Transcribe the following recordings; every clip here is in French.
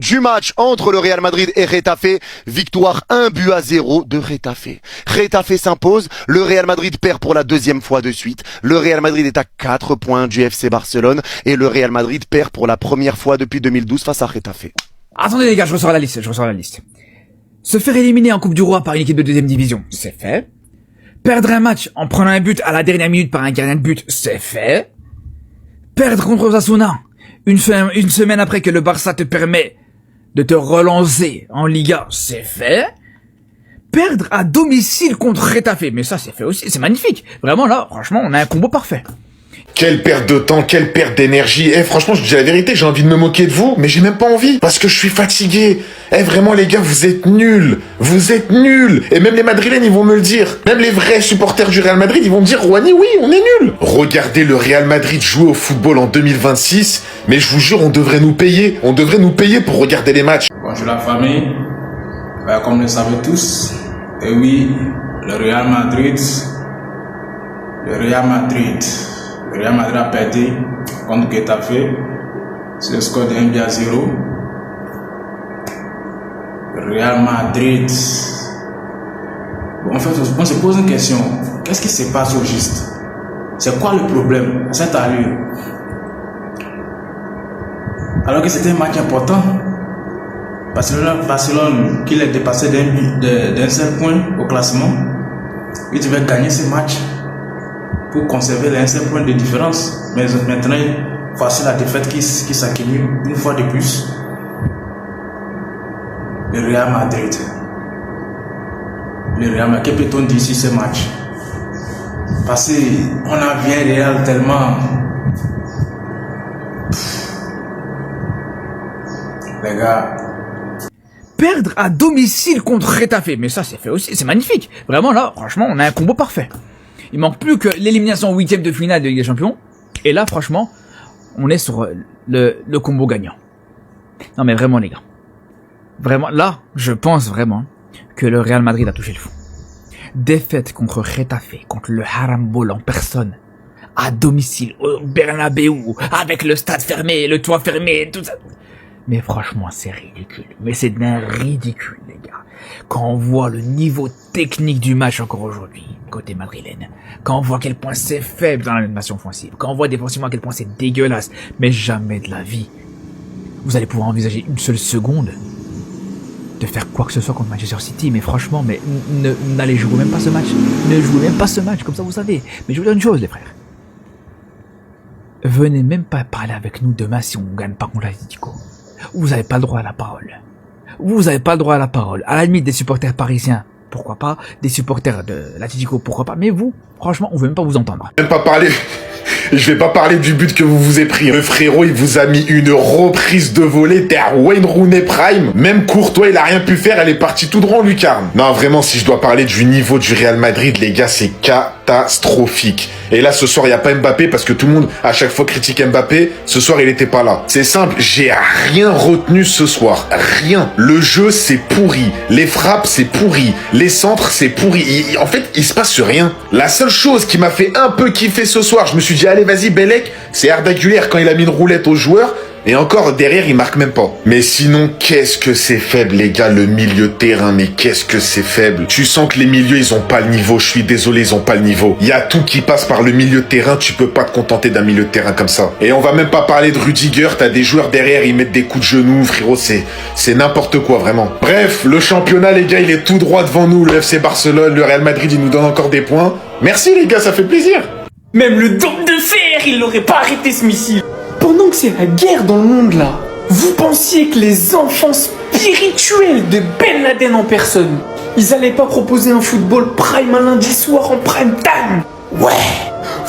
Du match entre le Real Madrid et Getafe, victoire 1-0 de Getafe. Getafe s'impose, le Real Madrid perd pour la deuxième fois de suite. Le Real Madrid est à 4 points du FC Barcelone et le Real Madrid perd pour la première fois depuis 2012 face à Getafe. Attendez les gars, je ressors la liste. Se faire éliminer en Coupe du Roi par une équipe de deuxième division, c'est fait. Perdre un match en prenant un but à la dernière minute par un gardien de but, c'est fait. Perdre contre Osasuna une semaine après que le Barça te permet de te relancer en Liga, c'est fait. Perdre à domicile contre Getafe, mais ça c'est fait aussi, c'est magnifique. Vraiment là, franchement, on a un combo parfait. Quelle perte de temps, quelle perte d'énergie. Franchement, je dis la vérité, j'ai envie de me moquer de vous, mais j'ai même pas envie, parce que je suis fatigué. Vraiment les gars, vous êtes nuls. Et même les Madrilènes, ils vont me le dire. Même les vrais supporters du Real Madrid, ils vont me dire, Rouhani, oui, on est nuls. Regardez le Real Madrid jouer au football en 2026, mais je vous jure, on devrait nous payer pour regarder les matchs. Bonjour la famille, comme vous le savez tous, et oui, le Real Madrid a perdu contre Getafe sur le score de 1-0. Real Madrid. Bon, en fait, on se pose une question. Qu'est-ce qui se passe au juste? C'est quoi le problème à cette allure? Alors que c'était un match important. Barcelone, qu'il est dépassé d'un seul point au classement, il devait gagner ce match pour conserver les 1 seul point de différence. Mais maintenant, voici la défaite qui s'accumule une fois de plus. Le Real Madrid. Que peut-on dire sur ce match? Parce qu'on a vu un Real tellement... Les gars... Perdre à domicile contre Getafe, mais ça c'est fait aussi, c'est magnifique. Vraiment là, franchement, on a un combo parfait. Il manque plus que l'élimination en 8e de finale de Ligue des Champions. Et là, franchement, on est sur le combo gagnant. Non mais vraiment les gars. Vraiment, là, je pense vraiment que le Real Madrid a touché le fond. Défaite contre Getafe, contre le Harambol en personne, à domicile, au Bernabéu, avec le stade fermé, le toit fermé, tout ça. Mais franchement, c'est ridicule. Mais c'est d'un ridicule, les gars. Quand on voit le niveau technique du match encore aujourd'hui, côté madrilène, quand on voit à quel point c'est faible dans l'animation offensive, quand on voit défensivement à quel point c'est dégueulasse, mais jamais de la vie, vous allez pouvoir envisager une seule seconde de faire quoi que ce soit contre Manchester City. Mais franchement, mais n'allez jouer même pas ce match. Ne jouez même pas ce match, comme ça vous savez. Mais je vous dis une chose, les frères. Venez même pas parler avec nous demain si on gagne pas contre l'Atlético. Vous n'avez pas le droit à la parole. Vous n'avez pas le droit à la parole. À la limite des supporters parisiens, pourquoi pas. Des supporters de l'Atlético, pourquoi pas. Mais vous, franchement, on veut même pas vous entendre. Même pas parler... Je vais pas parler du but que vous vous êtes pris. Le frérot, il vous a mis une reprise de volée. T'es à Wayne Rooney Prime. Même Courtois, il a rien pu faire. Elle est partie tout droit en lucarne. Non, vraiment, si je dois parler du niveau du Real Madrid, les gars, c'est catastrophique. Et là, ce soir, il y a pas Mbappé parce que tout le monde, à chaque fois, critique Mbappé. Ce soir, il était pas là. C'est simple, j'ai rien retenu ce soir. Rien. Le jeu, c'est pourri. Les frappes, c'est pourri. Les centres, c'est pourri. En fait, il se passe rien. La seule chose qui m'a fait un peu kiffer ce soir, je me suis dit, allez, vas-y, Bellec, c'est Arda Güler quand il a mis une roulette aux joueurs. Et encore, derrière, il marque même pas. Mais sinon, qu'est-ce que c'est faible, les gars, le milieu de terrain, mais qu'est-ce que c'est faible. Tu sens que les milieux, ils ont pas le niveau. Je suis désolé, ils ont pas le niveau. Il y a tout qui passe par le milieu de terrain. Tu peux pas te contenter d'un milieu de terrain comme ça. Et on va même pas parler de Rudiger. T'as des joueurs derrière, ils mettent des coups de genoux, frérot. C'est n'importe quoi, vraiment. Bref, le championnat, les gars, il est tout droit devant nous. Le FC Barcelone, le Real Madrid, il nous donne encore des points. Merci, les gars, ça fait plaisir. Même le dôme de fer, il n'aurait pas arrêté ce missile. Pendant que c'est la guerre dans le monde là, vous pensiez que les enfants spirituels de Ben Laden en personne, ils allaient pas proposer un football prime un lundi soir en prime time? Ouais,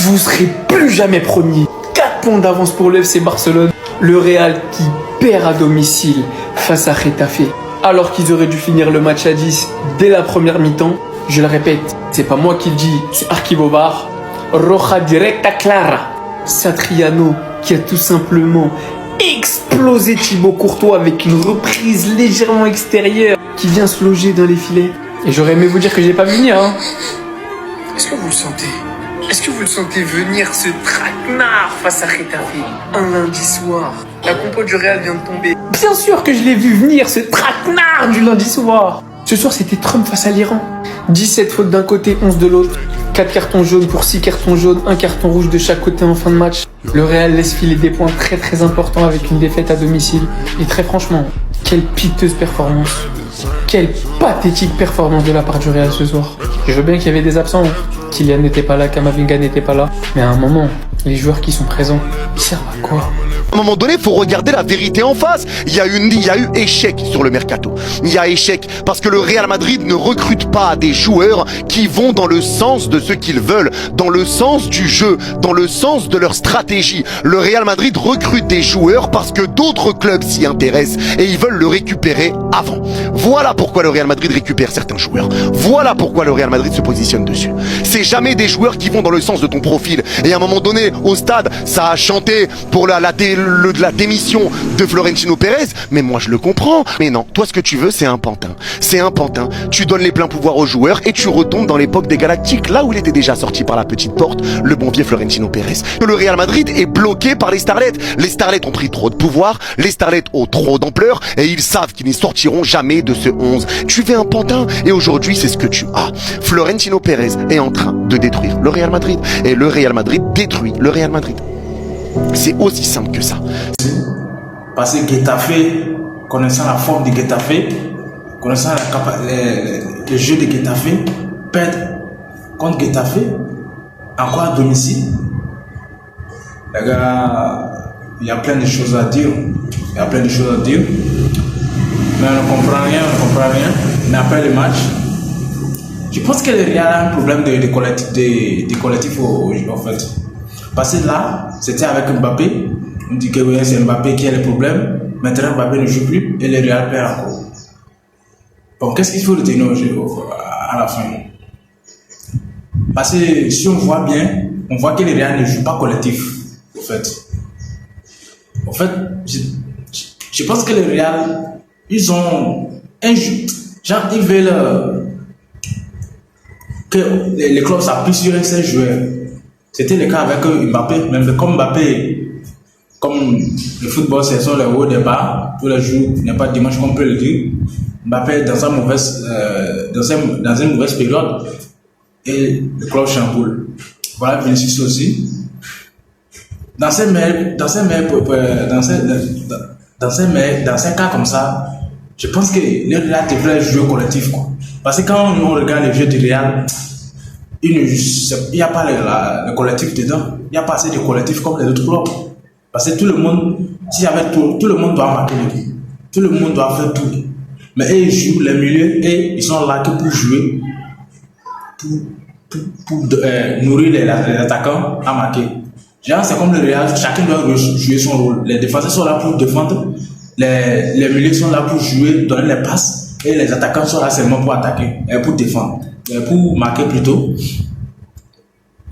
vous serez plus jamais premier. 4 points d'avance pour le FC Barcelone. Le Real qui perd à domicile face à Getafe. Alors qu'ils auraient dû finir le match à 10 dès la première mi-temps. Je le répète, c'est pas moi qui le dis, c'est Arquibobar. Roja directa clara. Satriano qui a tout simplement explosé Thibaut Courtois avec une reprise légèrement extérieure qui vient se loger dans les filets. Et j'aurais aimé vous dire que j'ai pas vu venir, hein. Est-ce que vous le sentez? Est-ce que vous le sentez venir, ce traquenard face à Getafe, un lundi soir? La compo du Real vient de tomber. Bien sûr que je l'ai vu venir, ce traquenard du lundi soir. Ce soir, c'était Trump face à l'Iran. 17 fautes d'un côté, 11 de l'autre. 4 cartons jaunes pour 6 cartons jaunes, 1 carton rouge de chaque côté en fin de match. Le Real laisse filer des points très très importants avec une défaite à domicile. Et très franchement, quelle piteuse performance. Quelle pathétique performance de la part du Real ce soir. Je veux bien qu'il y avait des absents. Kylian n'était pas là, Camavinga n'était pas là. Mais à un moment, les joueurs qui sont présents, ils servent à quoi? À un moment donné, il faut regarder la vérité en face. Il y a eu échec sur le mercato. Il y a échec parce que le Real Madrid ne recrute pas des joueurs qui vont dans le sens de ce qu'ils veulent, dans le sens du jeu, dans le sens de leur stratégie. Le Real Madrid recrute des joueurs parce que d'autres clubs s'y intéressent et ils veulent le récupérer avant. Voilà pourquoi le Real Madrid récupère certains joueurs. Voilà pourquoi le Real Madrid se positionne dessus. C'est jamais des joueurs qui vont dans le sens de ton profil. Et à un moment donné, au stade, ça a chanté pour la démission de Florentino Pérez, mais moi je le comprends. Mais non, toi ce que tu veux c'est un pantin. C'est un pantin. Tu donnes les pleins pouvoirs aux joueurs et tu retombes dans l'époque des Galactiques, là où il était déjà sorti par la petite porte, le bon vieux Florentino Pérez. Le Real Madrid est bloqué par les Starlets. Les Starlets ont pris trop de pouvoir, les Starlets ont trop d'ampleur et ils savent qu'ils ne sortiront jamais de ce 11. Tu fais un pantin et aujourd'hui c'est ce que tu as. Florentino Pérez est en train de détruire le Real Madrid et le Real Madrid détruit le Real Madrid. C'est aussi simple que ça. Parce que Getafe, connaissant la forme de Getafe, connaissant le jeu de Getafe, perdre contre Getafe, encore à domicile. Les gars, il y a plein de choses à dire. Mais on ne comprend rien. Mais après le match, je pense que le Real a un problème de collectif en fait. Parce que là, c'était avec Mbappé. On dit que oui, c'est Mbappé qui a le problème. Maintenant, Mbappé ne joue plus et le Real perd encore. Bon, qu'est-ce qu'il faut retenir à la fin? Parce que si on voit bien, on voit que le Real ne joue pas collectif. En fait, je pense que le Real, ils ont un jeu. Genre, ils veulent que les clubs s'appuient sur un seul joueur. C'était le cas avec Mbappé, même comme Mbappé, comme le football c'est sur le haut des bas, tous les jours, il n'y a pas de dimanche qu'on peut le dire. Mbappé est dans une mauvaise période et le club chamboule. Voilà Vinicius aussi. Dans ces cas comme ça, je pense que le Real devrait jouer collectif, quoi. Parce que quand on regarde les jeux du Real, il n'y a pas le collectif dedans. Il n'y a pas assez de collectif comme les autres clubs. Parce que tout le monde doit marquer le but. Tout le monde doit faire tout. Mais eux, ils jouent les milieux et ils sont là que pour jouer, pour nourrir les attaquants à marquer. Genre, c'est comme le Real, chacun doit jouer son rôle. Les défenseurs sont là pour défendre, les milieux sont là pour jouer, donner les passes, et les attaquants sont là seulement pour attaquer, pour défendre, pour marquer plutôt.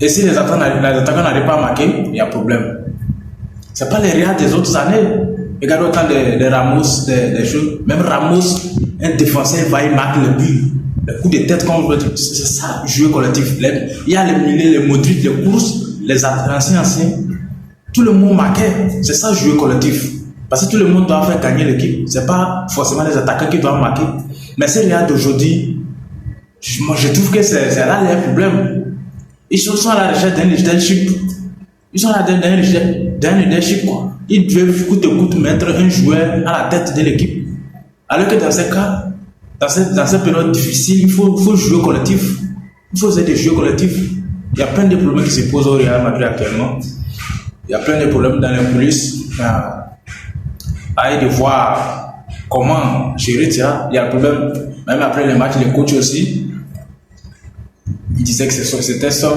Et si les attaquants n'arrivent pas à marquer, il y a problème. C'est pas les Real des autres années. Regarde autant de Ramos, des choses. Même Ramos, un défenseur, va y marquer le but. Le coup de tête, comme on veut dire, c'est ça, jouer collectif. Il y a les milieux, les Modric, les courses, les anciens. Tout le monde marquait. C'est ça, jouer collectif. Parce que tout le monde doit faire gagner l'équipe. C'est pas forcément les attaquants qui doivent marquer. Mais ces Real d'aujourd'hui, moi je trouve que c'est là le problème. Ils sont à la recherche d'un leadership. Ils sont là d'un leadership, quoi. Ils doivent coûte que coûte mettre un joueur à la tête de l'équipe. Alors que dans ces cas, dans cette période difficile, il faut jouer collectif. Il faut des jeux collectifs. Il y a plein de problèmes qui se posent au Real Madrid actuellement. Il y a plein de problèmes dans les coulisses. À eux de voir comment gérer ça. Il y a le problème, même après les matchs, les coachs aussi. Ils disaient que c'était de sa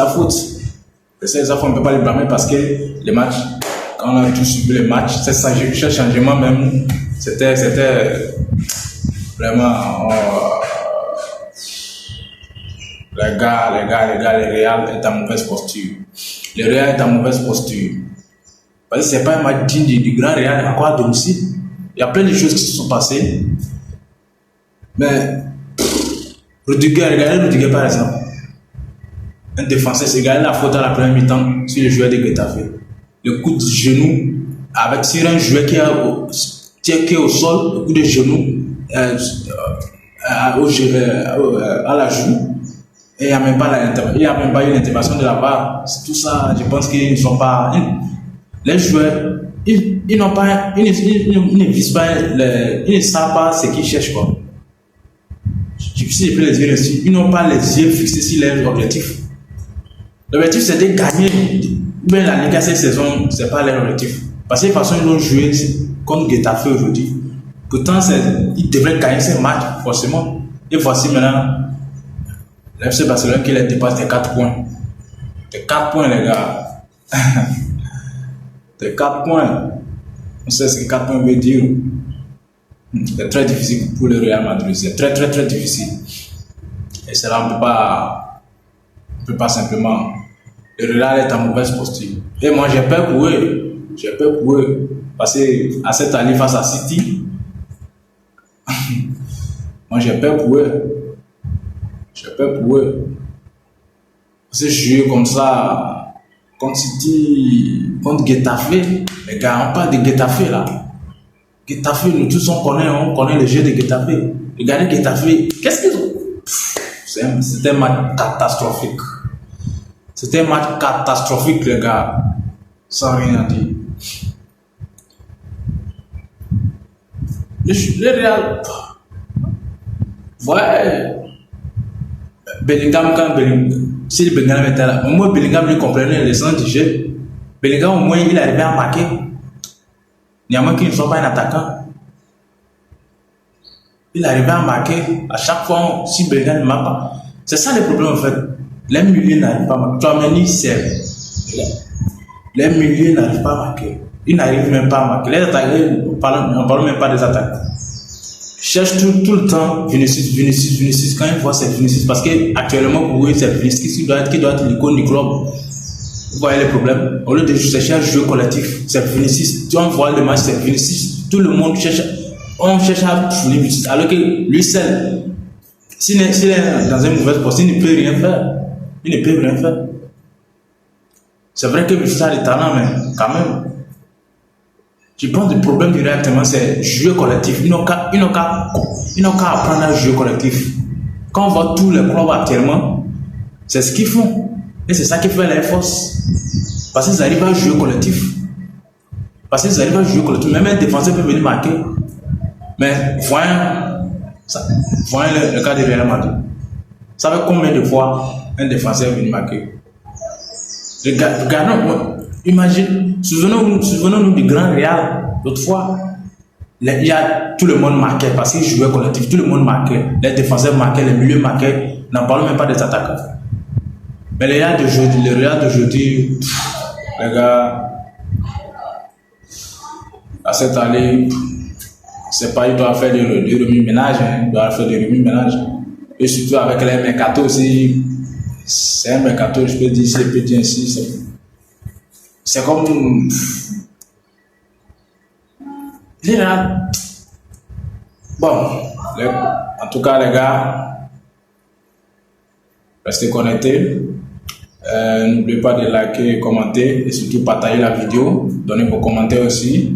faute. C'est ça, on ne peut pas les blâmer parce que les matchs, quand on a tous suivi les matchs, ce changement même, c'était vraiment. Les gars, le Real est en mauvaise posture. Le Real est en mauvaise posture. Parce que ce n'est pas un match digne du grand Real, encore à domicile. Il y a plein de choses qui se sont passées. Mais, regardez Rudiger par exemple. un défenseur s'est gagné la faute à la première mi-temps sur le joueur de Getafe. Le coup de genou, sur un joueur qui est au sol, le coup de genou à la joue, et il n'y a même pas eu une intervention de la part. C'est tout ça, je pense qu'ils ne sont pas. Les joueurs, ils n'ont pas, ils ne visent pas, ils ne savent pas ce qu'ils cherchent, quoi. Si je peux le dire ainsi, ils n'ont pas les yeux fixés sur leurs objectifs. L'objectif c'est de gagner. Mais la Liga cette saison, c'est pas leur objectif. Parce que de toute façon, ils ont joué contre Getafe aujourd'hui. Pourtant, ils devraient gagner ces matchs, forcément. Et voici maintenant l'FC Barcelone qui les dépasse des 4 points. Des 4 points, les gars. Des 4 points. On sait ce que 4 points veut dire. C'est très difficile pour le Real Madrid. C'est très, très, très difficile. Et cela, on ne peut pas simplement. Le Real est en mauvaise posture. Et moi, j'ai peur pour eux. J'ai peur pour eux. Parce qu'à cette année face à City, moi, j'ai peur pour eux. J'ai peur pour eux. Parce que jouer comme ça, contre City, contre Getafe, les gars, on parle de Getafe là. Getafe, nous tous on connaît le jeu de Getafe. Regardez Getafe, qu'est-ce qu'ils ont? C'était un match catastrophique. C'était un match catastrophique, les gars. Sans rien à dire. Le Real. Ouais. Bellingham, si le Bellingham était là, au moins Bellingham lui comprenait le sens du jeu. Bellingham, au moins, il arrivait à marquer. Il y a moins qu'il ne soit pas un attaquant. Il arrivait à marquer à chaque fois si Bellingham ne marque pas. C'est ça le problème en fait. Les milieux n'arrivent pas à marquer. Tchouaméni, c'est. Les milieux n'arrivent pas à marquer. Ils n'arrivent même pas à marquer. Les attaquants, on ne parle même pas des attaquants. Cherche tout le temps Vinicius. Quand ils voient c'est Vinicius, parce qu'actuellement pour eux, c'est Vinicius qui doit être l'icône du club. Vous voyez le problème? Au lieu de chercher un jeu collectif, c'est Vinicius. Tu vois le match, c'est Vinicius. Tout le monde cherche. On cherche à fournir Vinicius. Alors que lui seul, s'il est dans une mauvaise posture, il ne peut rien faire. Il ne peut rien faire. C'est vrai que Vinicius a du talent, mais quand même. Je pense que le problème du Real actuellement, c'est jouer collectif. Ils n'ont qu'à apprendre à jouer collectif. Quand on voit tous les clubs actuellement, c'est ce qu'ils font. Et c'est ça qui fait la force. Parce qu'ils arrivent à jouer collectif. Même un défenseur peut venir marquer. Mais voyons le cas de Real Madrid. Vous savez combien de fois un défenseur est venu marquer? Regardons, imagine, souvenons-nous du grand Real. L'autre fois, il y a tout le monde marquait parce qu'ils jouaient collectif. Tout le monde marquait. Les défenseurs marquaient, les milieux marquaient. N'en parlons même pas des attaquants. Mais le Real d'aujourd'hui, les gars, à cette année, c'est pas, il doit faire du remue-ménage, il doit faire du remue-ménage. Et surtout avec les mercato aussi, c'est un mercato, je peux dire ainsi, c'est comme. Bon, en tout cas, les gars, restez connectés. N'oubliez pas de liker, commenter et surtout partager la vidéo. Donnez vos commentaires aussi.